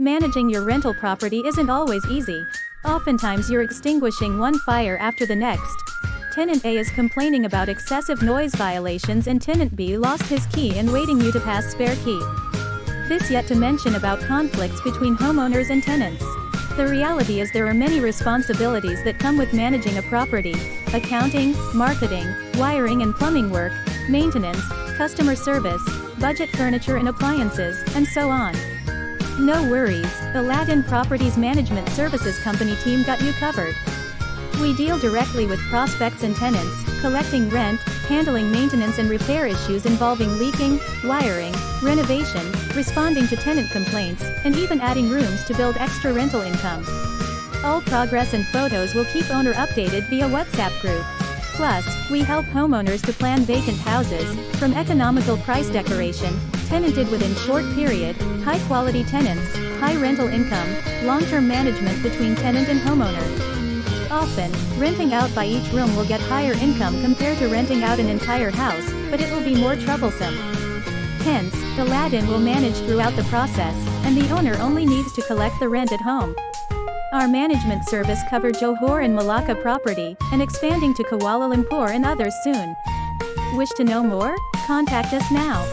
Managing your rental property isn't always easy. Oftentimes you're extinguishing one fire after the next. Tenant A is complaining about excessive noise violations and Tenant B lost his key and waiting you to pass spare key. This yet to mention about conflicts between homeowners and tenants. The reality is there are many responsibilities that come with managing a property: accounting, marketing, wiring and plumbing work, maintenance, customer service, budget furniture and appliances, and so on. No worries, Aladdin Properties Management Services Company team got you covered. We deal directly with prospects and tenants, collecting rent, handling maintenance and repair issues involving leaking, wiring, renovation, responding to tenant complaints, and even adding rooms to build extra rental income. All progress and photos will keep owner updated via WhatsApp group. Plus, we help homeowners to plan vacant houses, from economical price decoration, tenanted within short period, high-quality tenants, high rental income, long-term management between tenant and homeowner. Often, renting out by each room will get higher income compared to renting out an entire house, but it will be more troublesome. Hence, Aladdin will manage throughout the process, and the owner only needs to collect the rent at home. Our management service covered Johor and Malacca property, and expanding to Kuala Lumpur and others soon. Wish to know more? Contact us now.